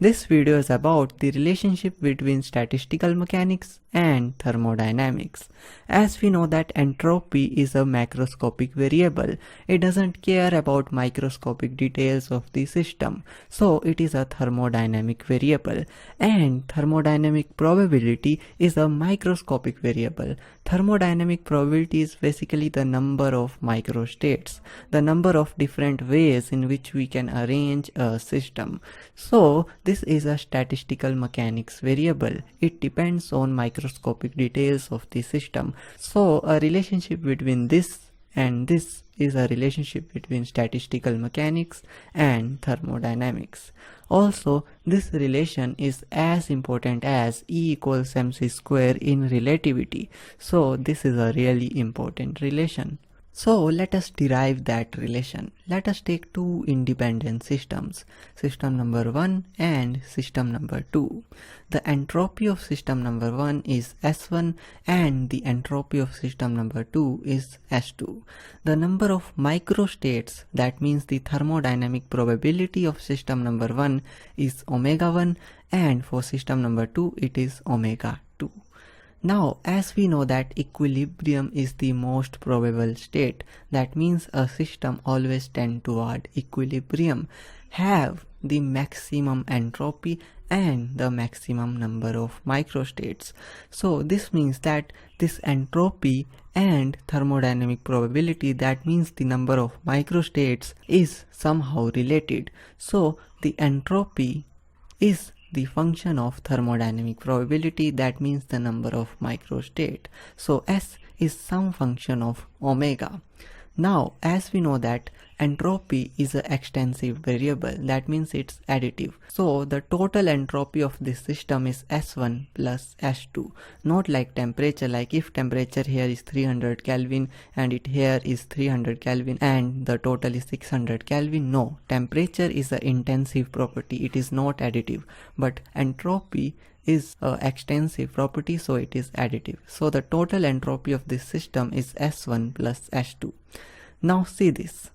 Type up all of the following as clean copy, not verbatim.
This video is about the relationship between statistical mechanics and thermodynamics. As we know that entropy is a macroscopic variable, it doesn't care about microscopic details of the system, so it is a thermodynamic variable. And thermodynamic probability is a microscopic variable. Thermodynamic probability is basically the number of microstates, the number of different ways in which we can arrange a system. So this is a statistical mechanics variable. It depends on microscopic details of the system. So a relationship between this and this is a relationship between statistical mechanics and thermodynamics. Also, this relation is as important as E equals mc square in relativity. So this is a really important relation. So let us derive that relation. Let us take two independent systems, system number 1 and system number 2. The entropy of system number 1 is S1 and the entropy of system number 2 is S2. The number of microstates, that means the thermodynamic probability of system number 1 is omega 1 and for system number 2 it is omega 2. Now, as we know that equilibrium is the most probable state, that means a system always tends toward equilibrium, have the maximum entropy and the maximum number of microstates. So this means that this entropy and thermodynamic probability, that means the number of microstates, is somehow related. So the entropy is the function of thermodynamic probability, that means the number of microstate. So S is some function of omega. Now, as we know that entropy is an extensive variable, that means it's additive. So the total entropy of this system is S1 plus S2. Not like temperature, like if temperature here is 300 Kelvin and it here is 300 Kelvin and the total is 600 Kelvin. No, temperature is an intensive property, it is not additive. But entropy is an extensive property, so it is additive. So the total entropy of this system is S1 plus S2. Now see this.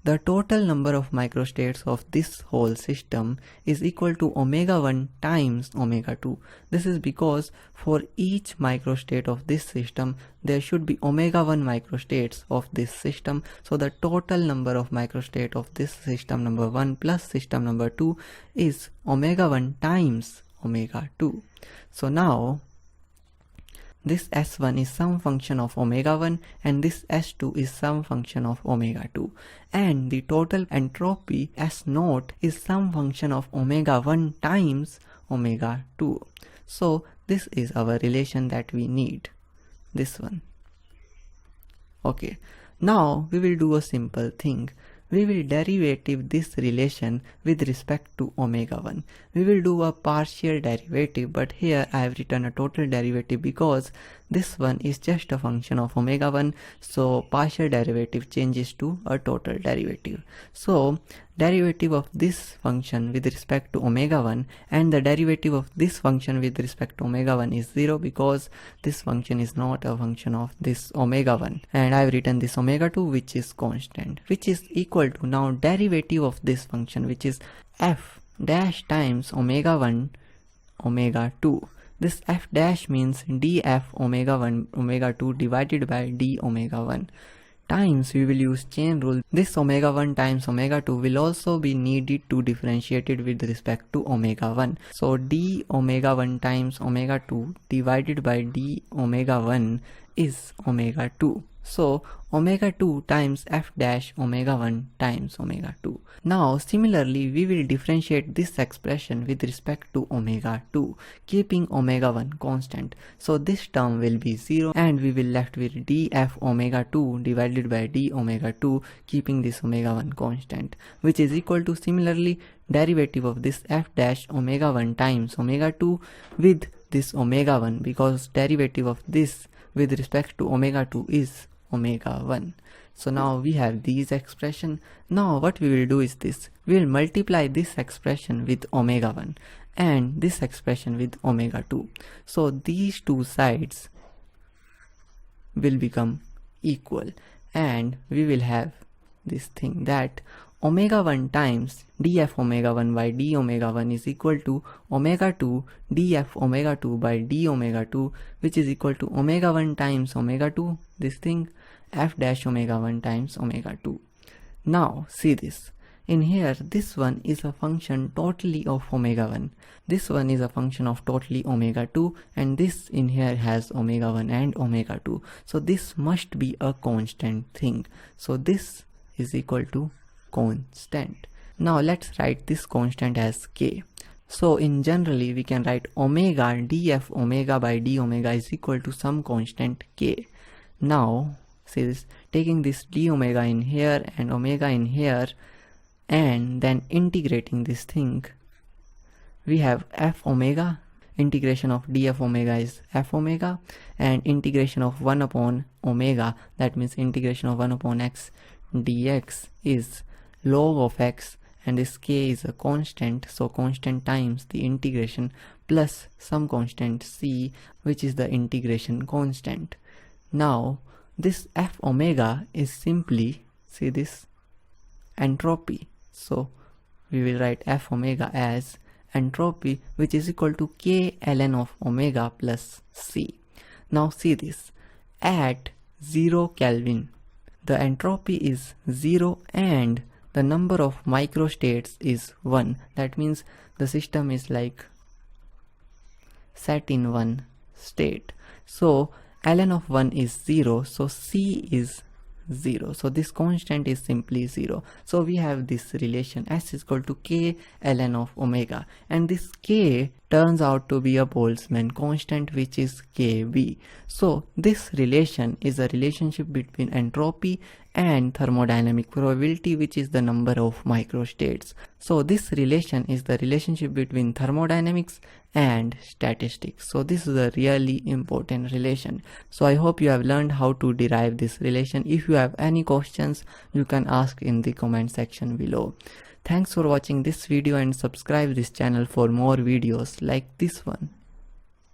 The total number of microstates of this whole system is equal to omega 1 times omega 2. This is because for each microstate of this system, there should be omega 1 microstates of this system. So the total number of microstate of this system number 1 plus system number 2 is omega 1 times omega 2. So now this S1 is some function of omega 1 and this S2 is some function of omega 2. And the total entropy S0 is some function of omega 1 times omega 2. So this is our relation that we need. This one. Okay. Now we will do a simple thing. We will derivative this relation with respect to omega 1. We will do a partial derivative, but here I have written a total derivative because this one is just a function of omega 1, so partial derivative changes to a total derivative. So derivative of this function with respect to omega 1 and the derivative of this function with respect to omega 1 is 0 because this function is not a function of this omega 1. And I have written this omega 2 which is constant, which is equal to now derivative of this function which is f dash times omega 1 omega 2. This f dash means df omega 1 omega 2 divided by d omega 1 times, we will use chain rule. This omega 1 times omega 2 will also be needed to differentiate it with respect to omega 1. So d omega 1 times omega 2 divided by d omega 1 is omega 2. So omega 2 times f dash omega 1 times omega 2. Now similarly we will differentiate this expression with respect to omega 2, keeping omega 1 constant. So this term will be 0 and we will left with df omega 2 divided by d omega 2, keeping this omega 1 constant, which is equal to similarly derivative of this f dash omega 1 times omega 2 with this omega 1, because derivative of this with respect to omega 2 is omega 1. So now we have these expression. Now what we will do is this. We will multiply this expression with omega 1 and this expression with omega 2. So these two sides will become equal and we will have this thing that omega 1 times df omega 1 by d omega 1 is equal to omega 2 df omega 2 by d omega 2, which is equal to omega 1 times omega 2, this thing, f dash omega 1 times omega 2. Now see this. In here, this one is a function totally of omega 1. This one is a function of totally omega 2, and this in here has omega 1 and omega 2. So this must be a constant thing. So this is equal to constant. Now let's write this constant as k. So in generally we can write omega df omega by d omega is equal to some constant k. Now see this, taking this d omega in here and omega in here, and then integrating this thing, we have f omega. Integration of df omega is f omega, and integration of 1 upon omega, that means integration of 1 upon x dx is log of x, and this k is a constant, so constant times the integration plus some constant c, which is the integration constant. Now this f omega is simply, see this, entropy. So we will write f omega as entropy, which is equal to k ln of omega plus c. Now see this, at 0 Kelvin the entropy is 0 and the number of microstates is 1. That means the system is like set in one state. So ln of 1 is 0, so c is 0. So this constant is simply 0. So we have this relation s is equal to k ln of omega, and this k turns out to be a Boltzmann constant, which is kb. So this relation is a relationship between entropy and thermodynamic probability, which is the number of microstates. So this relation is the relationship between thermodynamics and statistics. So this is a really important relation. So I hope you have learned how to derive this relation. If you have any questions, you can ask in the comment section below. Thanks for watching this video and subscribe this channel for more videos like this one.